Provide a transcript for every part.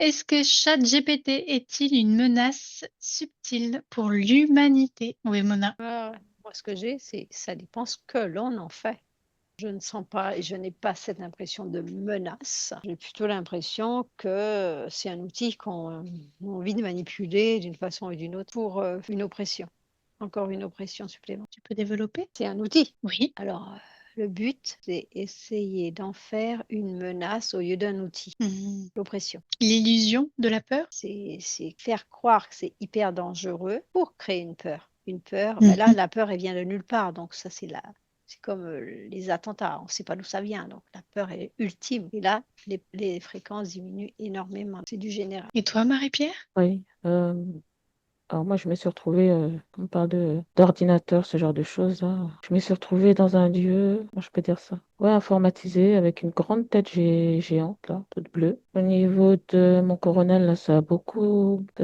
Est-ce que ChatGPT est-il une menace subtile pour l'humanité? Oui, Mona. Moi, ce que j'ai, c'est ça dépend ce que l'on en fait. Je ne sens pas et je n'ai pas cette impression de menace. J'ai plutôt l'impression que c'est un outil qu'on a envie de manipuler d'une façon ou d'une autre pour une oppression. Encore une oppression supplémentaire. Tu peux développer? C'est un outil. Oui. Alors, le but, c'est essayer d'en faire une menace au lieu d'un outil. L'oppression. L'illusion de la peur? C'est faire croire que c'est hyper dangereux pour créer une peur. Une peur, ben là, la peur, elle vient de nulle part. Donc, ça, c'est comme les attentats. On ne sait pas d'où ça vient. Donc, la peur est ultime. Et là, les fréquences diminuent énormément. C'est du général. Et toi, Marie-Pierre? Oui. Alors moi, je me suis retrouvée, on parle d'ordinateur, ce genre de choses, là. Je me suis retrouvée dans un lieu, comment je peux dire ça? Ouais, informatisé, avec une grande tête géante, là, toute bleue. Au niveau de mon coronel, là, ça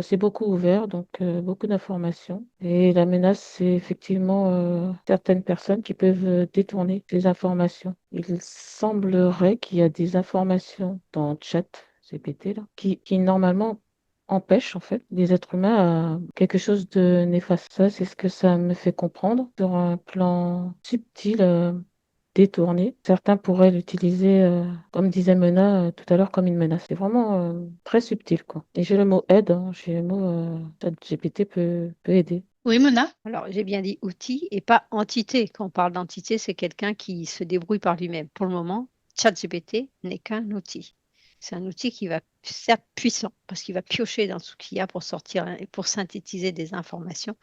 s'est beaucoup ouvert, donc beaucoup d'informations. Et la menace, c'est effectivement certaines personnes qui peuvent détourner les informations. Il semblerait qu'il y a des informations dans le chat CPT, là, qui normalement empêche en fait les êtres humains à quelque chose de néfaste. Ça, c'est ce que ça me fait comprendre sur un plan subtil, détourné. Certains pourraient l'utiliser, comme disait Mena tout à l'heure, comme une menace. C'est vraiment très subtil, quoi. Et j'ai le mot aide, hein, j'ai le mot ChatGPT peut aider. Oui, Mona? Alors, j'ai bien dit outil et pas entité. Quand on parle d'entité, c'est quelqu'un qui se débrouille par lui-même. Pour le moment, ChatGPT n'est qu'un outil. C'est un outil qui va certes puissant parce qu'il va piocher dans tout ce qu'il y a pour sortir et pour synthétiser des informations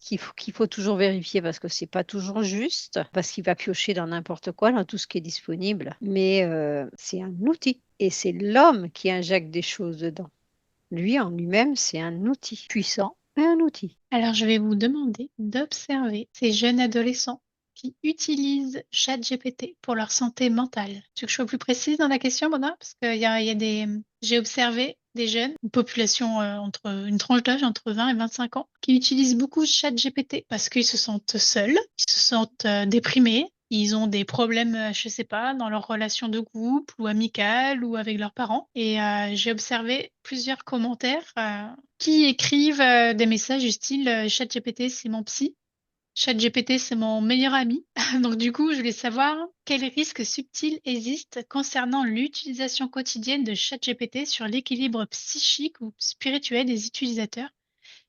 qu'il faut toujours vérifier parce que c'est pas toujours juste, parce qu'il va piocher dans n'importe quoi, dans tout ce qui est disponible. Mais c'est un outil et c'est l'homme qui injecte des choses dedans. Lui, en lui-même, c'est un outil puissant et un outil. Alors, je vais vous demander d'observer ces jeunes adolescents qui utilisent ChatGPT pour leur santé mentale. Tu veux que je sois plus précise dans la question, Mona? Parce qu'il y a des... J'ai observé des jeunes, une population entre une tranche d'âge entre 20 et 25 ans, qui utilisent beaucoup ChatGPT parce qu'ils se sentent seuls, ils se sentent déprimés, ils ont des problèmes, je sais pas, dans leur relation de couple ou amicale ou avec leurs parents. Et j'ai observé plusieurs commentaires qui écrivent des messages du style ChatGPT, c'est mon psy. ChatGPT, c'est mon meilleur ami. Donc du coup, je voulais savoir quels risques subtils existent concernant l'utilisation quotidienne de ChatGPT sur l'équilibre psychique ou spirituel des utilisateurs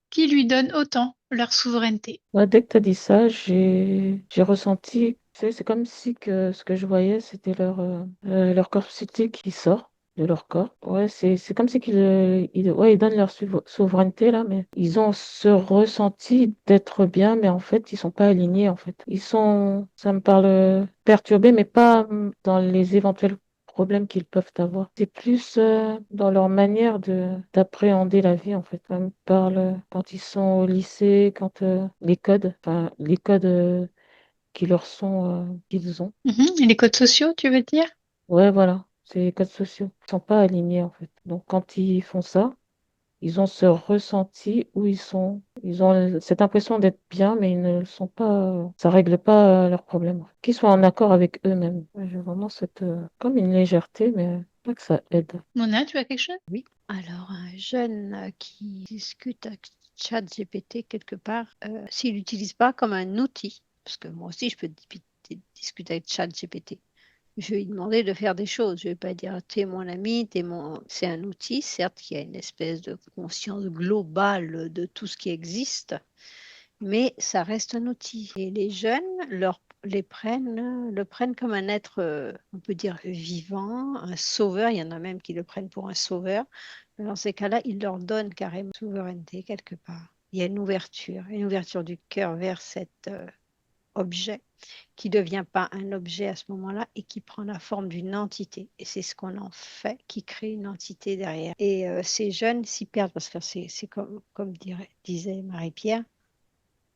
qui lui donnent autant leur souveraineté. Ouais, dès que tu as dit ça, j'ai ressenti, tu sais, c'est comme si que ce que je voyais, c'était leur corps psychique qui sort de leur corps. Ouais, c'est comme si ils donnent leur souveraineté là, mais ils ont ce ressenti d'être bien, mais en fait, ils sont pas alignés en fait. Ça me parle perturbé, mais pas dans les éventuels problèmes qu'ils peuvent avoir. C'est plus dans leur manière d'appréhender la vie en fait. Ça me parle quand ils sont au lycée, quand les codes qui leur sont qu'ils ont. Et les codes sociaux, tu veux dire? Ouais, voilà, c'est les codes sociaux. Ils sont pas alignés en fait. Donc quand ils font ça, ils ont ce ressenti où ils ont cette impression d'être bien, mais ils ne le sont pas. Ça règle pas leurs problèmes. Qu'ils soient en accord avec eux-mêmes. Ouais, j'ai vraiment comme une légèreté, mais pas que ça aide. Mona, tu as quelque chose? Oui. Alors, un jeune qui discute avec ChatGPT quelque part, s'il l'utilise pas comme un outil, parce que moi aussi je peux discuter avec ChatGPT, je vais lui demander de faire des choses. Je vais pas dire t'es mon ami, C'est un outil, certes, qui a une espèce de conscience globale de tout ce qui existe, mais ça reste un outil. Et les jeunes le prennent comme un être, on peut dire, vivant, un sauveur. Il y en a même qui le prennent pour un sauveur. Mais dans ces cas-là, ils leur donnent carrément souveraineté quelque part. Il y a une ouverture du cœur vers cet objet qui ne devient pas un objet à ce moment-là et qui prend la forme d'une entité. Et c'est ce qu'on en fait qui crée une entité derrière. Et ces jeunes s'y perdent parce que c'est disait Marie-Pierre,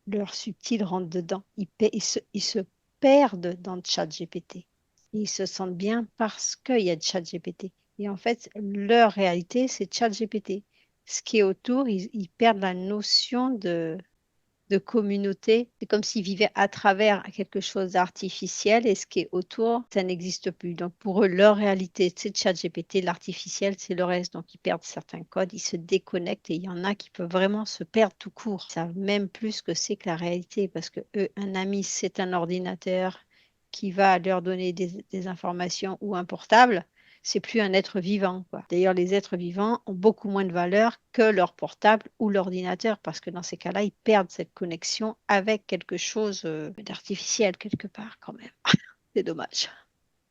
leur subtil rentre dedans. Ils se perdent dans le chat GPT. Ils se sentent bien parce qu'il y a le chat GPT. Et en fait, leur réalité, c'est chat GPT. Ce qui est autour, ils perdent la notion de communauté. C'est comme s'ils vivaient à travers quelque chose d'artificiel et ce qui est autour, ça n'existe plus. Donc pour eux, leur réalité, c'est ChatGPT, l'artificiel, c'est le reste. Donc ils perdent certains codes, ils se déconnectent et il y en a qui peuvent vraiment se perdre tout court. Ils savent même plus ce que c'est que la réalité parce que eux, un ami, c'est un ordinateur qui va leur donner des informations ou un portable, c'est plus un être vivant, quoi. D'ailleurs, les êtres vivants ont beaucoup moins de valeur que leur portable ou l'ordinateur, parce que dans ces cas-là, ils perdent cette connexion avec quelque chose d'artificiel quelque part, quand même. C'est dommage.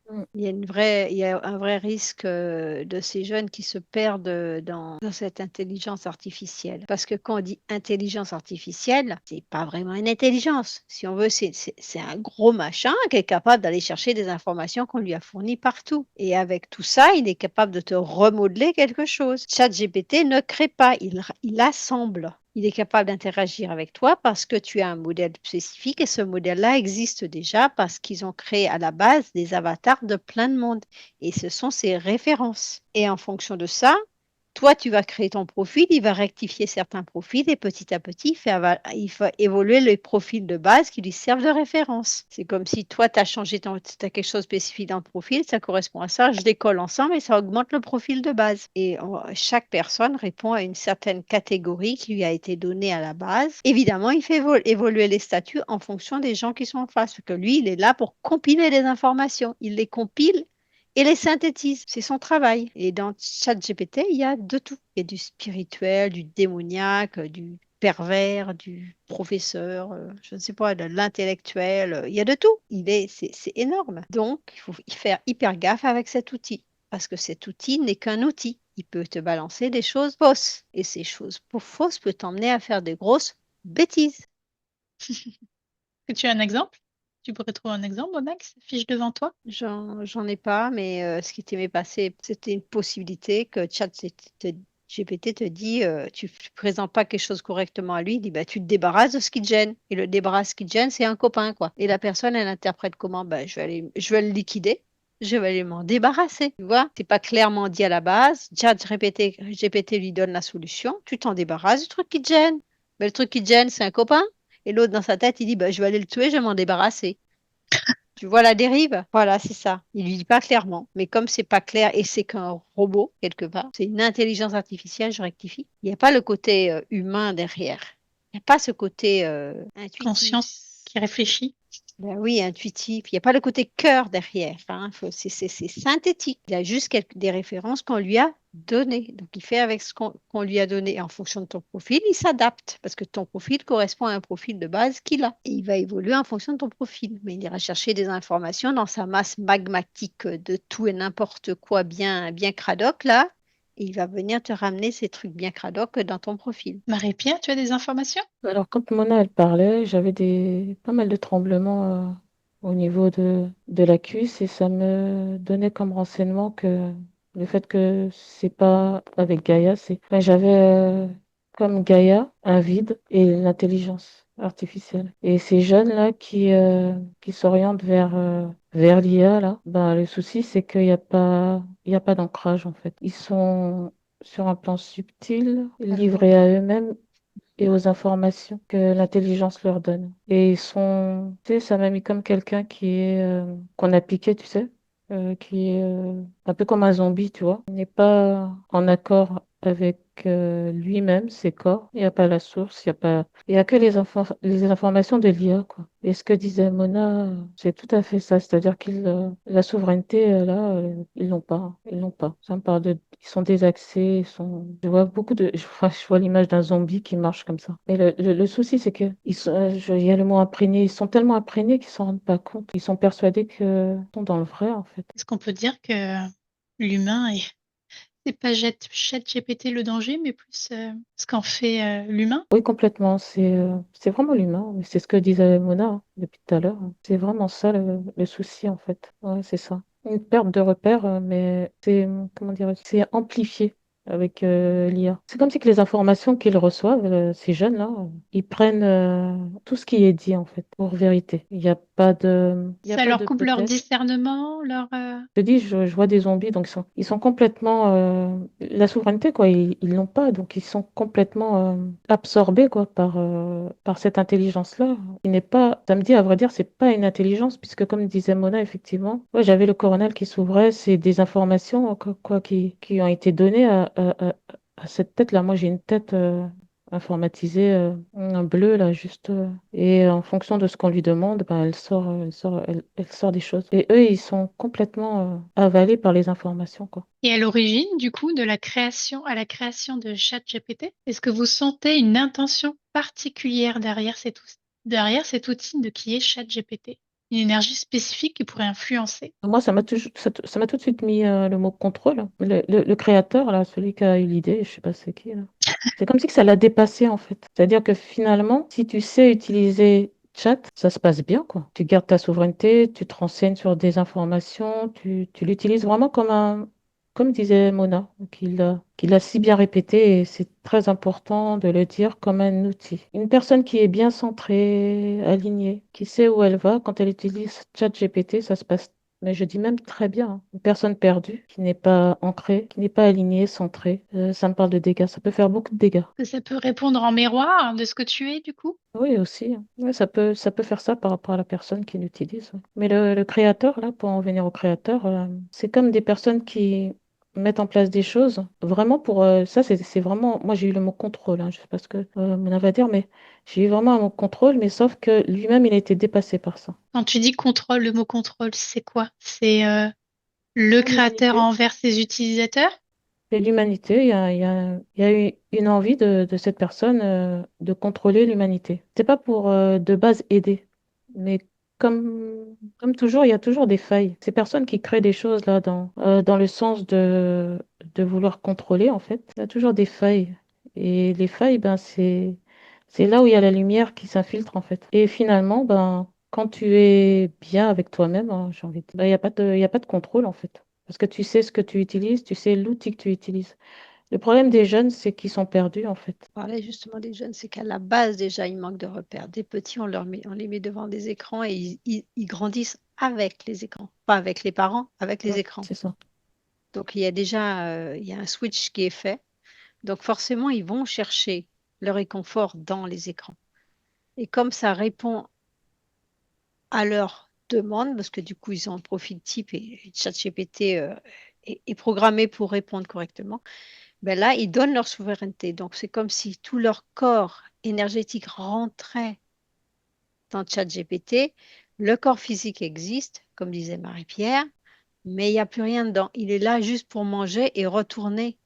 Mm. Il y a un vrai risque de ces jeunes qui se perdent dans cette intelligence artificielle. Parce que quand on dit intelligence artificielle, c'est pas vraiment une intelligence. Si on veut, c'est un gros machin qui est capable d'aller chercher des informations qu'on lui a fournies partout. Et avec tout ça, il est capable de te remodeler quelque chose. ChatGPT ne crée pas, il assemble. Il est capable d'interagir avec toi parce que tu as un modèle spécifique et ce modèle-là existe déjà parce qu'ils ont créé à la base des avatars de plein de monde et ce sont ses références. Et en fonction de ça, toi, tu vas créer ton profil, il va rectifier certains profils et petit à petit, il fait évoluer les profils de base qui lui servent de référence. C'est comme si toi, tu as changé, tu as quelque chose de spécifique dans le profil, ça correspond à ça, je les colle ensemble et ça augmente le profil de base. Et chaque personne répond à une certaine catégorie qui lui a été donnée à la base. Évidemment, il fait évoluer les statuts en fonction des gens qui sont en face, parce que lui, il est là pour compiler les informations. Il les compile et les synthétise. C'est son travail. Et dans ChatGPT, il y a de tout. Il y a du spirituel, du démoniaque, du pervers, du professeur, je ne sais pas, de l'intellectuel. Il y a de tout. C'est énorme. Donc, il faut y faire hyper gaffe avec cet outil. Parce que cet outil n'est qu'un outil. Il peut te balancer des choses fausses. Et ces choses fausses peuvent t'emmener à faire des grosses bêtises. Est-ce que tu as un exemple? Tu pourrais trouver un exemple, Mona, qui s'affiche devant toi? J'en ai pas, mais ce qui t'est passé, c'était une possibilité que GPT te dit, tu ne présentes pas quelque chose correctement à lui, il dit, bah, tu te débarrasses de ce qui te gêne. Et le débarrasse qui te gêne, c'est un copain, quoi. Et la personne, elle interprète comment? Bah, je vais le liquider. Je vais aller m'en débarrasser. Tu vois, c'est pas clairement dit à la base. GPT lui donne la solution. Tu t'en débarrasses du truc qui te gêne. Mais le truc qui te gêne, c'est un copain. Et l'autre, dans sa tête, il dit, bah, je vais aller le tuer, je vais m'en débarrasser. Tu vois la dérive? Voilà, c'est ça. Il lui dit pas clairement. Mais comme c'est pas clair et c'est qu'un robot, quelque part, c'est une intelligence artificielle, je rectifie. Il n'y a pas le côté humain derrière. Il n'y a pas ce côté intuitif. Conscience qui réfléchit. Ben oui, intuitif. Il n'y a pas le côté cœur derrière. Hein. C'est synthétique. Il y a juste des références qu'on lui a données. Donc, il fait avec ce qu'on lui a donné. Et en fonction de ton profil, il s'adapte. Parce que ton profil correspond à un profil de base qu'il a. Et il va évoluer en fonction de ton profil. Mais il ira chercher des informations dans sa masse magmatique de tout et n'importe quoi bien, bien cradoc, là. Et il va venir te ramener ces trucs bien cradoc dans ton profil. Marie-Pierre, tu as des informations? Alors, quand Mona, elle parlait, j'avais pas mal de tremblements au niveau de la cuisse et ça me donnait comme renseignement que le fait que c'est pas avec Gaïa, enfin, j'avais comme Gaïa un vide et l'intelligence artificielle. Et ces jeunes-là qui s'orientent vers l'IA, là, ben, le souci, c'est il y a pas d'ancrage, en fait. Ils sont sur un plan subtil, livrés à eux-mêmes et aux informations que l'intelligence leur donne. Et tu sais, ça m'a mis comme quelqu'un qu'on a piqué, tu sais, qui est un peu comme un zombie, tu vois. Il n'est pas en accord avec lui-même, ses corps. Il n'y a pas la source, il y a que les informations de l'IA, quoi. Et ce que disait Mona, c'est tout à fait ça. C'est-à-dire la souveraineté, là, ils l'ont pas. Ils l'ont pas. Ça me parle ils sont désaxés, je vois je vois l'image d'un zombie qui marche comme ça. Mais le souci, c'est que il y a le mot imprégné. Ils sont tellement imprégnés qu'ils s'en rendent pas compte. Ils sont persuadés qu'ils sont dans le vrai, en fait. Est-ce qu'on peut dire que l'humain est... C'est pas ChatGPT le danger, mais plus ce qu'en fait l'humain? Oui, complètement. C'est vraiment l'humain. Mais c'est ce que disait Mona depuis tout à l'heure. C'est vraiment ça le souci, en fait. Ouais, c'est ça. Une perte de repère, mais comment dire, c'est amplifié avec l'IA. C'est comme si que les informations qu'ils reçoivent, ces jeunes-là, ils prennent tout ce qui est dit, en fait, pour vérité. Il y a Il y a Ça pas leur de coupe leur peut-être. discernement, leur... Je te dis, je vois des zombies, donc ils sont complètement la souveraineté, quoi. Ils l'ont pas, donc ils sont complètement absorbés, quoi, par cette intelligence-là. Il n'est pas, ça me dit, à vrai dire, c'est pas une intelligence, puisque comme disait Mona, effectivement, ouais, j'avais le coronal qui s'ouvrait, c'est des informations, quoi, qui ont été données à cette tête-là. Moi, j'ai une tête informatisée, un bleu, là, juste. Et en fonction de ce qu'on lui demande, ben, elle sort des choses. Et eux, ils sont complètement avalés par les informations, quoi. Et à l'origine, du coup, de la création à la création de ChatGPT, est-ce que vous sentez une intention particulière derrière cet outil de qui est ChatGPT? Une énergie spécifique qui pourrait influencer? Moi, ça m'a tout de suite mis le mot contrôle. Le créateur, là, celui qui a eu l'idée, je sais pas c'est qui, là. C'est comme si que ça l'a dépassé, en fait. C'est-à-dire que finalement, si tu sais utiliser chat, ça se passe bien, quoi. Tu gardes ta souveraineté, tu te renseignes sur des informations, tu l'utilises vraiment comme disait Mona, qu'il a si bien répété, et c'est très important de le dire comme un outil. Une personne qui est bien centrée, alignée, qui sait où elle va, quand elle utilise ChatGPT, ça se passe, mais je dis même très bien, hein. Une personne perdue, qui n'est pas ancrée, qui n'est pas alignée, centrée, ça me parle de dégâts. Ça peut faire beaucoup de dégâts. Que ça peut répondre en miroir de ce que tu es, du coup? Oui, aussi, hein. Ouais, ça peut faire ça par rapport à la personne qui l'utilise, ouais. Mais le créateur, là, pour en venir au créateur, c'est comme des personnes qui mettent en place des choses, vraiment pour... ça, c'est vraiment... Moi, j'ai eu le mot contrôle, hein, je sais pas ce que Mona va dire, mais j'ai eu vraiment un mot contrôle, mais sauf que lui-même, il a été dépassé par ça. Quand tu dis contrôle, le mot contrôle, c'est quoi? C'est le Ah, créateur l'humanité. envers ses utilisateurs? Et l'humanité, il y a eu une envie de cette personne de contrôler l'humanité. C'est pas pour de base aider, mais comme toujours, il y a toujours des failles. Ces personnes qui créent des choses là dans le sens de vouloir contrôler, en fait, il y a toujours des failles. Et les failles, ben, c'est là où il y a la lumière qui s'infiltre, en fait. Et finalement, ben, quand tu es bien avec toi-même, hein, j'ai envie de dire, ben, il y a pas de contrôle, en fait. Parce que tu sais ce que tu utilises, tu sais l'outil que tu utilises. Le problème des jeunes, c'est qu'ils sont perdus, en fait. On parlait justement des jeunes, c'est qu'à la base déjà, ils manquent de repères. Des petits, on les met devant des écrans et ils grandissent avec les écrans. Pas avec les parents, avec Ouais, les écrans. c'est ça. Donc il y a déjà il y a un switch qui est fait. Donc forcément, ils vont chercher le réconfort dans les écrans. Et comme ça répond à leurs demandes, parce que du coup, ils ont un profil type et ChatGPT est programmé pour répondre correctement, ben là, ils donnent leur souveraineté. Donc c'est comme si tout leur corps énergétique rentrait dans ChatGPT. Le corps physique existe, comme disait Marie-Pierre, mais il n'y a plus rien dedans. Il est là juste pour manger et retourner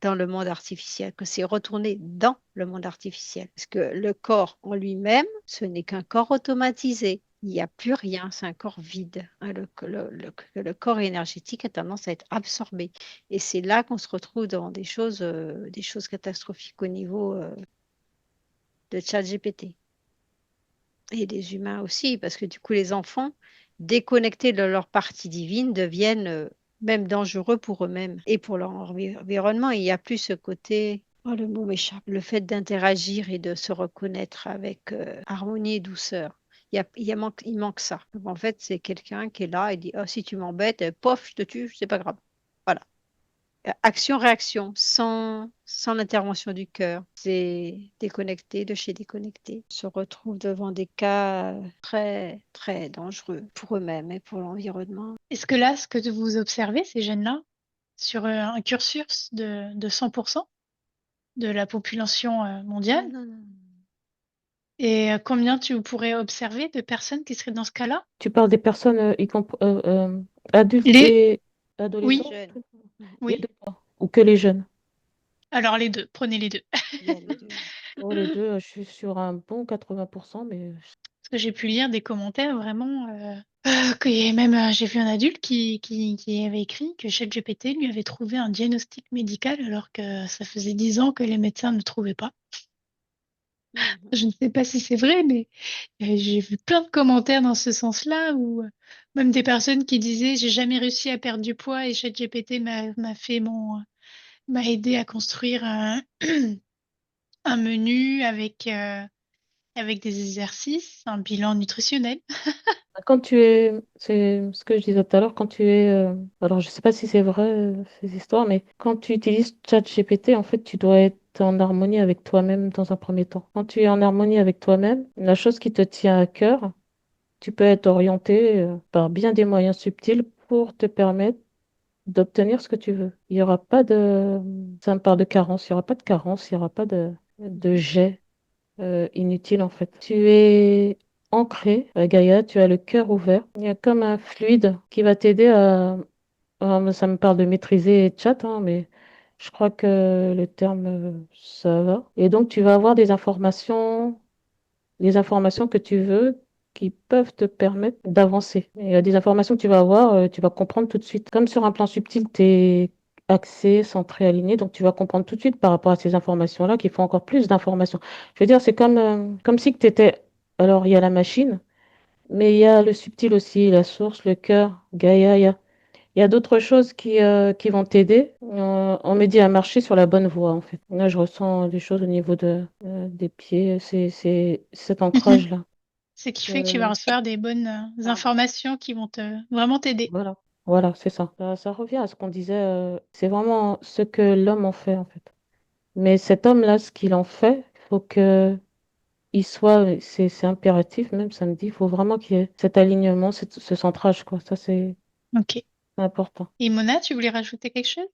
dans le monde artificiel, que c'est retourner dans le monde artificiel. Parce que le corps en lui-même, ce n'est qu'un corps automatisé. Il n'y a plus rien, c'est un corps vide, hein. Le corps énergétique a tendance à être absorbé. Et c'est là qu'on se retrouve dans des choses catastrophiques au niveau de ChatGPT. Et des humains aussi, parce que du coup, les enfants, déconnectés de leur partie divine, deviennent même dangereux pour eux-mêmes et pour leur environnement. Il n'y a plus ce côté, oh, le mot m'échappe, le fait d'interagir et de se reconnaître avec harmonie et douceur. Il manque ça. Donc, en fait, c'est quelqu'un qui est là et dit, oh, si tu m'embêtes, pof, je te tue, c'est pas grave. Voilà. Action-réaction, sans l'intervention du cœur. C'est déconnecté de chez déconnecté. Se retrouve devant des cas très, très dangereux pour eux-mêmes et pour l'environnement. Est-ce que là, ce que vous observez, ces jeunes-là, sur un cursus de 100% de la population mondiale, Non, non, non. et combien tu pourrais observer de personnes qui seraient dans ce cas-là? Tu parles des personnes adultes Les... et Les Oui, adolescents? jeunes. Les oui. deux, quoi. Ou que les jeunes? Alors les deux, prenez les deux. Il y a les deux. Oh, les deux, je suis sur un bon 80%, mais Parce que j'ai pu lire des commentaires vraiment qu'il y avait même j'ai vu un adulte qui avait écrit que ChatGPT lui avait trouvé un diagnostic médical alors que ça faisait 10 ans que les médecins ne trouvaient pas. Mhm. Je ne sais pas si c'est vrai, mais j'ai vu plein de commentaires dans ce sens-là, ou même des personnes qui disaient j'ai jamais réussi à perdre du poids et ChatGPT m'a aidé à construire un menu avec avec des exercices, un bilan nutritionnel. C'est ce que je disais tout à l'heure, quand tu es, alors je sais pas si c'est vrai ces histoires, mais quand tu utilises ChatGPT, en fait, tu dois être en harmonie avec toi-même dans un premier temps. Quand tu es en harmonie avec toi-même, la chose qui te tient à cœur, tu peux être orienté par bien des moyens subtils pour te permettre d'obtenir ce que tu veux. Il y aura pas de, ça me parle de carence, il y aura pas de carence, il y aura pas de jet inutile en fait. Tu es ancré, Gaïa, tu as le cœur ouvert. Il y a comme un fluide qui va t'aider ça me parle de maîtriser chat, hein, mais je crois que le terme, ça va. Et donc, tu vas avoir les informations que tu veux qui peuvent te permettre d'avancer. Et il y a des informations que tu vas avoir, tu vas comprendre tout de suite. Comme sur un plan subtil, tu es axé, centré, aligné, donc tu vas comprendre tout de suite par rapport à ces informations-là qu'il faut encore plus d'informations. Je veux dire, c'est comme si tu étais... Alors, il y a la machine, mais il y a le subtil aussi, la source, le cœur, Gaïa, il y a d'autres choses qui vont t'aider. On me dit à marcher sur la bonne voie, en fait. Là, je ressens des choses au niveau des pieds. C'est cet Mhm. ancrage-là. Ce qui fait que tu vas Euh, recevoir des bonnes informations qui vont vraiment t'aider. voilà, voilà, c'est ça. Ça revient à ce qu'on disait. C'est vraiment ce que l'homme en fait, en fait. Mais cet homme-là, ce qu'il en fait, il faut que il soit, c'est impératif même, ça me dit, il faut vraiment qu'il y ait cet alignement, ce centrage, quoi. Ça, Ok. c'est important. Et Mona, tu voulais rajouter quelque chose?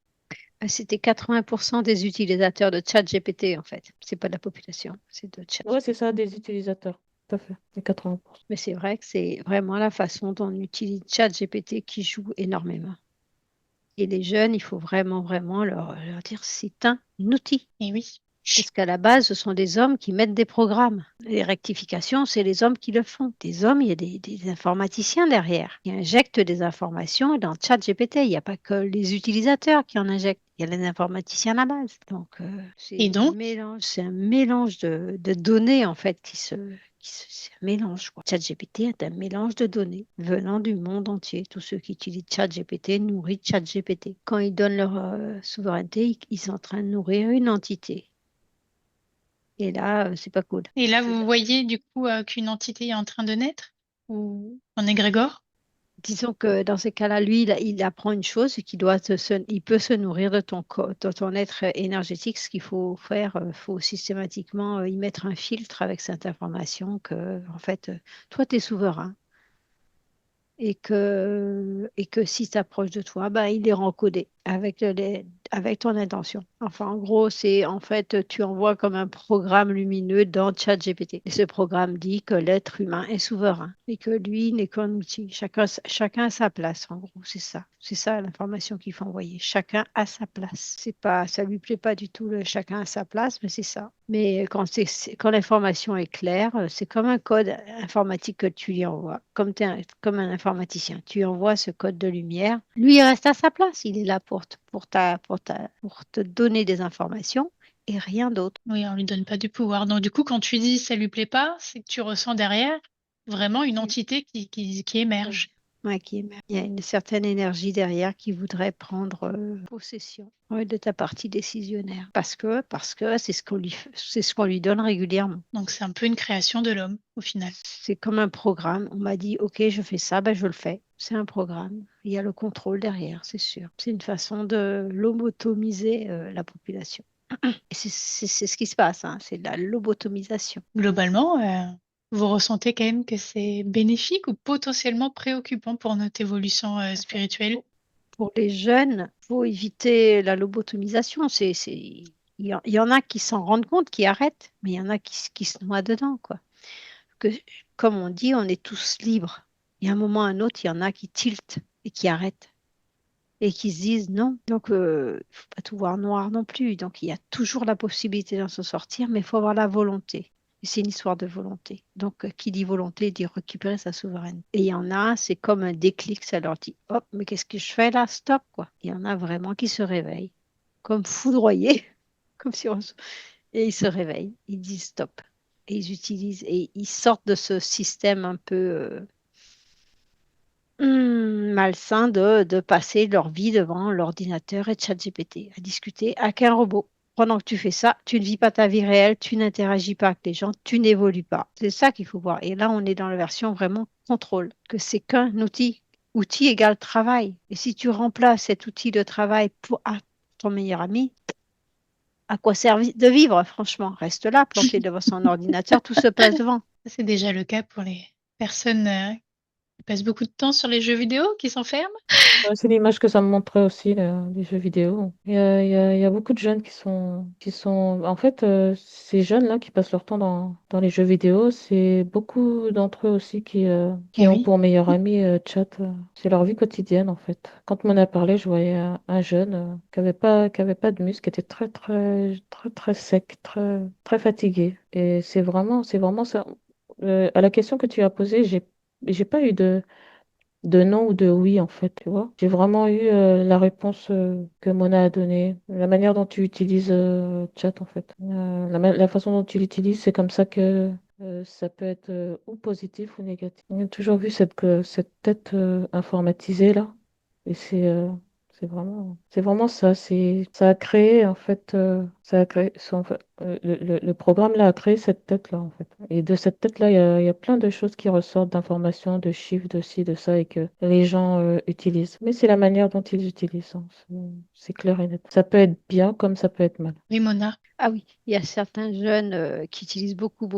C'était 80% des utilisateurs de ChatGPT, en fait. C'est pas de la population, c'est de Ouais, c'est ChatGPT. ça, des utilisateurs. Tout à fait. Les 80%. Mais c'est vrai que c'est vraiment la façon dont on utilise ChatGPT qui joue énormément. Et les jeunes, il faut vraiment, vraiment leur dire c'est un outil. Eh oui. Parce qu'à la base, ce sont des hommes qui mettent des programmes. Les rectifications, c'est les hommes qui le font. Des hommes, il y a des informaticiens derrière qui injectent des informations dans ChatGPT. Il n'y a pas que les utilisateurs qui en injectent. Il y a les informaticiens à la base. Donc, Et donc, c'est un mélange de données, en fait, c'est un mélange, quoi. ChatGPT est un mélange de données venant du monde entier. Tous ceux qui utilisent ChatGPT nourrissent ChatGPT. Quand ils donnent leur souveraineté, ils sont en train de nourrir une entité. Et là, c'est pas cool. et là, vous voyez du coup qu'une entité est en train de naître ou un égrégore? Disons que dans ces cas-là, lui, il apprend une chose, c'est qu'il il peut se nourrir de de ton être énergétique. Ce qu'il faut faire, il faut systématiquement y mettre un filtre avec cette information que, en fait, toi, tu es souverain et que si tu approches de toi, bah, il est encodé avec ton intention. Enfin, en gros, c'est en fait, tu envoies comme un programme lumineux dans ChatGPT. Et ce programme dit que l'être humain est souverain et que lui n'est qu'un outil. Chacun a sa place, en gros, c'est ça. C'est ça l'information qu'il faut envoyer. Chacun a sa place. C'est pas, ça lui plaît pas du tout le chacun a sa place, mais c'est ça. Mais quand l'information est claire, c'est comme un code informatique que tu lui envoies, comme un informaticien. Tu lui envoies ce code de lumière. Lui, il reste à sa place. Il est là pour te donner des informations et rien d'autre. Oui, on lui donne pas du pouvoir. Donc du coup, quand tu dis ça lui plaît pas, c'est que tu ressens derrière vraiment une entité qui émerge. Ouais, il y a une certaine énergie derrière qui voudrait prendre possession, ouais, de ta partie décisionnaire. Parce que c'est ce qu'on lui donne régulièrement. Donc c'est un peu une création de l'homme au final. C'est comme un programme. On m'a dit, OK, je fais ça, ben je le fais. C'est un programme. Il y a le contrôle derrière, c'est sûr. C'est une façon de lobotomiser la population. Et c'est ce qui se passe, hein, c'est de la lobotomisation. Globalement, vous ressentez quand même que c'est bénéfique ou potentiellement préoccupant pour notre évolution spirituelle? Pour les jeunes, il faut éviter la lobotomisation. Il y en a qui s'en rendent compte, qui arrêtent, mais il y en a qui se noient dedans, quoi. Que, comme on dit, on est tous libres. Il y a un moment ou un autre, il y en a qui tiltent et qui arrêtent et qui se disent non. Donc, il ne faut pas tout voir noir non plus. Donc, il y a toujours la possibilité d'en se sortir, mais il faut avoir la volonté. Et c'est une histoire de volonté. Donc, qui dit volonté dit récupérer sa souveraineté. Et il y en a, c'est comme un déclic, ça leur dit, hop, mais qu'est-ce que je fais là? Stop, quoi. Il y en a vraiment qui se réveillent, comme foudroyés, comme si on... Et ils se réveillent, ils disent stop. Et ils utilisent, et ils sortent de ce système un peu malsain de passer leur vie devant l'ordinateur et ChatGPT à discuter avec un robot. pendant que tu fais ça, tu ne vis pas ta vie réelle, tu n'interagis pas avec les gens, tu n'évolues pas. C'est ça qu'il faut voir. Et là, on est dans la version vraiment contrôle, que c'est qu'un outil. Outil égale travail. Et si tu remplaces cet outil de travail pour ton meilleur ami, à quoi sert de vivre, franchement? Reste là, planté devant son ordinateur, tout se passe devant. Ça, c'est déjà le cas pour les personnes qui passent beaucoup de temps sur les jeux vidéo, qui s'enferment. Ouais, c'est l'image que ça me montrait aussi, les jeux vidéo. Il y a beaucoup de jeunes qui sont... En fait, ces jeunes-là qui passent leur temps dans les jeux vidéo, c'est beaucoup d'entre eux aussi qui Eh ont oui. pour meilleur ami chat. C'est leur vie quotidienne, en fait. Quand on en a parlé, je voyais un jeune qui avait pas de muscle, qui était très, très, très, très sec, très, très fatigué. Et c'est vraiment ça. À la question que tu as posée, j'ai pas eu de non ou de oui, en fait, tu vois. J'ai vraiment eu la réponse que Mona a donnée, la manière dont tu utilises chat, en fait. La façon dont tu l'utilises, c'est comme ça que ça peut être ou positif ou négatif. J'ai toujours vu cette tête informatisée, là, et c'est vraiment ça. Ça a créé, en fait, le programme là a créé cette tête-là, en fait. Et de cette tête-là, il y a plein de choses qui ressortent d'informations, de chiffres, de ci, de ça, et que les gens utilisent. Mais c'est la manière dont ils utilisent, hein. C'est clair et net. Ça peut être bien comme ça peut être mal. Oui, Mona. Ah oui, il y a certains jeunes qui utilisent beaucoup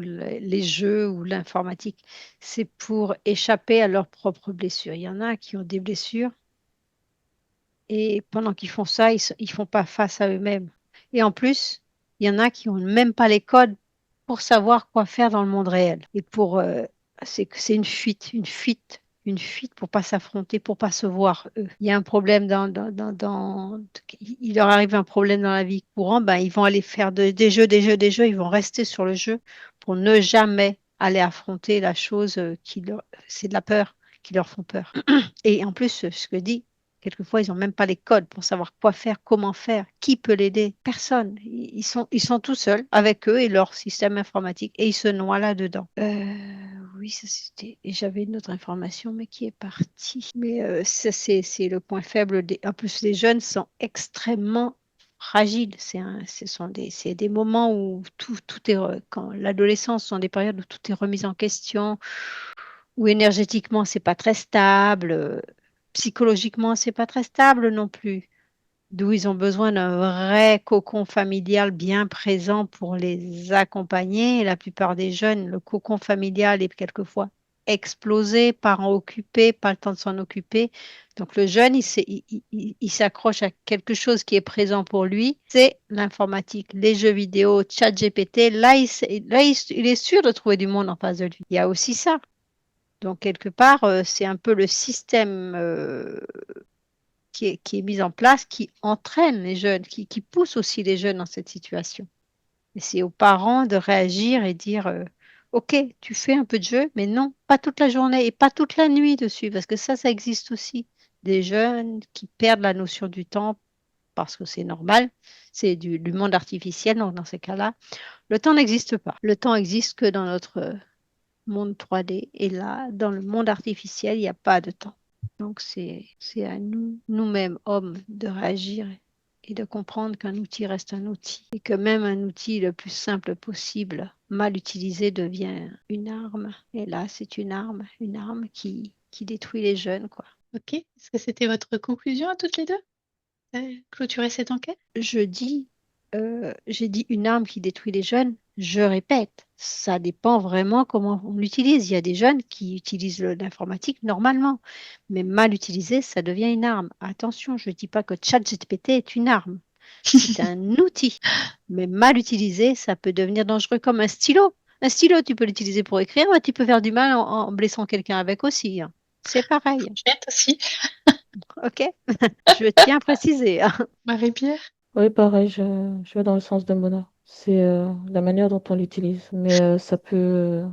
les jeux ou l'informatique. C'est pour échapper à leurs propres blessures. Il y en a qui ont des blessures et pendant qu'ils font ça, ils font pas face à eux-mêmes. Et en plus, il y en a qui ont même pas les codes pour savoir quoi faire dans le monde réel. Et c'est une fuite pour pas s'affronter, pour pas se voir eux. Il y a un problème il leur arrive un problème dans la vie courante, ben ils vont aller faire des jeux, ils vont rester sur le jeu pour ne jamais aller affronter la chose c'est de la peur qui leur font peur. Et en plus, ce que dit, quelquefois, ils n'ont même pas les codes pour savoir quoi faire, comment faire, qui peut l'aider. Personne. Ils sont tout seuls avec eux et leur système informatique et ils se noient là-dedans. Oui, ça c'était. Et j'avais une autre information, mais qui est partie. Mais ça, c'est le point faible. En plus, les jeunes sont extrêmement fragiles. C'est des moments où tout est. Quand l'adolescence sont des périodes où tout est remis en question, où énergétiquement, c'est pas très stable. Psychologiquement, c'est pas très stable non plus. D'où ils ont besoin d'un vrai cocon familial bien présent pour les accompagner. Et la plupart des jeunes, le cocon familial est quelquefois explosé, parents occupés, pas le temps de s'en occuper. Donc le jeune, il s'accroche à quelque chose qui est présent pour lui, c'est l'informatique, les jeux vidéo, chat GPT. Là, il est sûr de trouver du monde en face de lui. Il y a aussi ça. Donc, quelque part, c'est un peu le système qui est mis en place qui entraîne les jeunes, qui pousse aussi les jeunes dans cette situation. Et c'est aux parents de réagir et dire, OK, tu fais un peu de jeu, mais non, pas toute la journée et pas toute la nuit dessus, parce que ça existe aussi. Des jeunes qui perdent la notion du temps parce que c'est normal, c'est du monde artificiel, donc dans ces cas-là, le temps n'existe pas. Le temps existe que dans notre monde 3D. Et là, dans le monde artificiel, il n'y a pas de temps. Donc, c'est à nous, nous-mêmes, hommes, de réagir et de comprendre qu'un outil reste un outil. Et que même un outil le plus simple possible, mal utilisé, devient une arme. Et là, c'est une arme qui détruit les jeunes, quoi. Ok. Est-ce que c'était votre conclusion à toutes les deux? Clôturer cette enquête? J'ai dit une arme qui détruit les jeunes. Je répète, ça dépend vraiment comment on l'utilise. Il y a des jeunes qui utilisent l'informatique normalement, mais mal utilisé, ça devient une arme. Attention, je ne dis pas que ChatGPT est une arme. C'est un outil, mais mal utilisé, ça peut devenir dangereux comme un stylo. Un stylo, tu peux l'utiliser pour écrire, mais tu peux faire du mal en blessant quelqu'un avec aussi, hein. C'est pareil, Fourchette aussi. ok? Je tiens à préciser, hein. Marie-Pierre? Oui, pareil, je vais dans le sens de Mona. C'est la manière dont on l'utilise. Mais ça peut,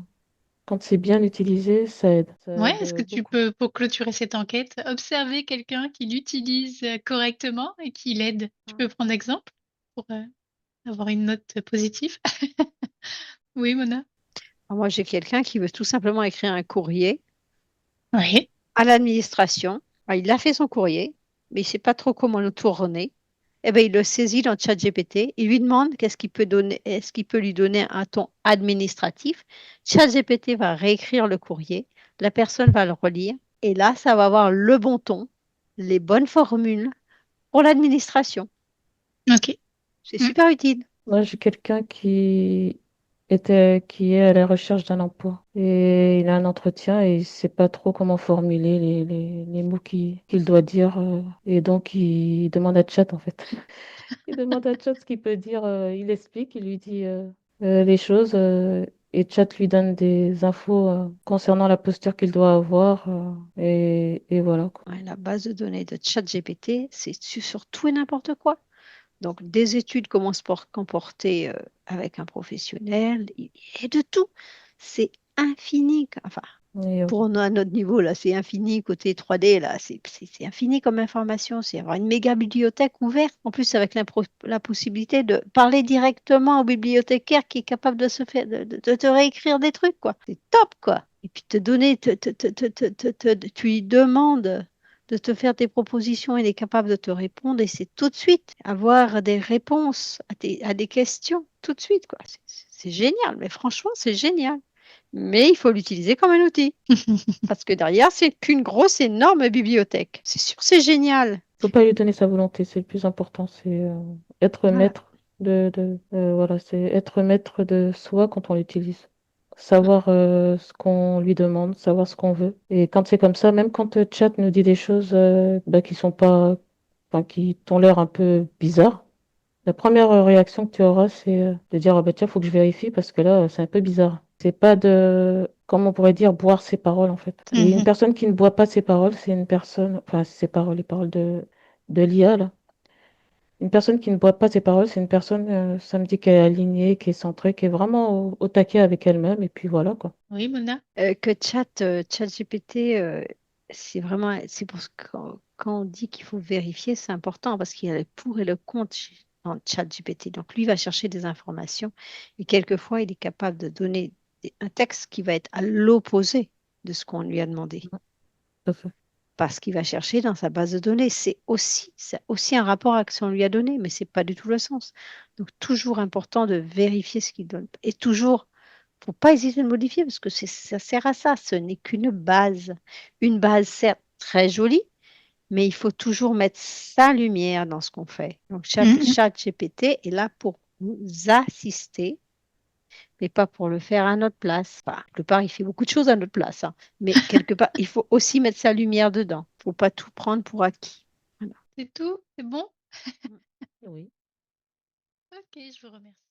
quand c'est bien utilisé, ça aide. Ça Ouais, aide est-ce que tu beaucoup. peux, pour clôturer cette enquête, observer quelqu'un qui l'utilise correctement et qui l'aide? Tu peux prendre exemple pour avoir une note positive? Oui, Mona? Moi, j'ai quelqu'un qui veut tout simplement écrire un courrier Oui. à l'administration. Il a fait son courrier, mais il ne sait pas trop comment le tourner. eh ben, il le saisit dans ChatGPT, il lui demande qu'est-ce qu'il peut donner, est-ce qu'il peut lui donner un ton administratif. ChatGPT va réécrire le courrier, la personne va le relire, et là, ça va avoir le bon ton, les bonnes formules pour l'administration. Ok. C'est Mm. super utile. Moi, j'ai quelqu'un qui est à la recherche d'un emploi et il a un entretien et il sait pas trop comment formuler les mots qu'il doit dire et donc il demande à Chat en fait. Il demande à Chat ce qu'il peut dire, il explique, il lui dit les choses et Chat lui donne des infos concernant la posture qu'il doit avoir et voilà quoi. Ouais, la base de données de ChatGPT, c'est sur tout et n'importe quoi. Donc, des études, comment se comporter avec un professionnel, et de tout. C'est infini. Enfin, Et, pour nous, à notre niveau, là, c'est infini côté 3D, là, c'est infini comme information. C'est avoir une méga bibliothèque ouverte. En plus, avec la possibilité de parler directement au bibliothécaire qui est capable de se faire, de te réécrire des trucs, quoi. C'est top, quoi. Et puis te donner, tu lui demandes de te faire des propositions, il est capable de te répondre et c'est tout de suite avoir des réponses à des questions, tout de suite, quoi. C'est génial, mais franchement, c'est génial. Mais il faut l'utiliser comme un outil. Parce que derrière, c'est qu'une grosse, énorme bibliothèque. C'est sûr, c'est génial. faut pas lui donner sa volonté, c'est le plus important, c'est être Voilà. maître voilà, c'est être maître de soi quand on l'utilise. Savoir ce qu'on lui demande, savoir ce qu'on veut. Et quand c'est comme ça, même quand Chat nous dit des choses bah, qui sont pas, enfin, qui t'ont l'air un peu bizarres, la première réaction que tu auras, c'est de dire, ah bah tiens, faut que je vérifie parce que là, c'est un peu bizarre. C'est pas de, comment on pourrait dire, boire ses paroles en fait. Et une Mhm. personne qui ne boit pas ses paroles, c'est une personne, enfin ses paroles, les paroles de l'IA là. Une personne qui ne boit pas ses paroles, c'est une personne, ça me dit qu'elle est alignée, qui est centrée, qui est vraiment au taquet avec elle-même, et puis voilà quoi. Oui, Mona. Que ChatGPT, c'est vraiment, c'est pour ce que quand on dit qu'il faut vérifier, c'est important parce qu'il y a le pour et le contre dans ChatGPT. Donc lui va chercher des informations et quelquefois il est capable de donner un texte qui va être à l'opposé de ce qu'on lui a demandé. Tout à fait. Parce qu'il va chercher dans sa base de données. C'est aussi un rapport avec ce qu'on lui a donné, mais ce n'est pas du tout le sens. Donc, toujours important de vérifier ce qu'il donne. Et toujours, il ne faut pas hésiter de modifier parce que ça sert à ça. Ce n'est qu'une base. Une base, certes, très jolie, mais il faut toujours mettre sa lumière dans ce qu'on fait. Donc, Mhm. ChatGPT est là pour nous assister mais pas pour le faire à notre place. Enfin, quelque part, il fait beaucoup de choses à notre place, hein. Mais quelque part, il faut aussi mettre sa lumière dedans. Il ne faut pas tout prendre pour acquis. Voilà. C'est tout? C'est bon? Oui. Ok, je vous remercie.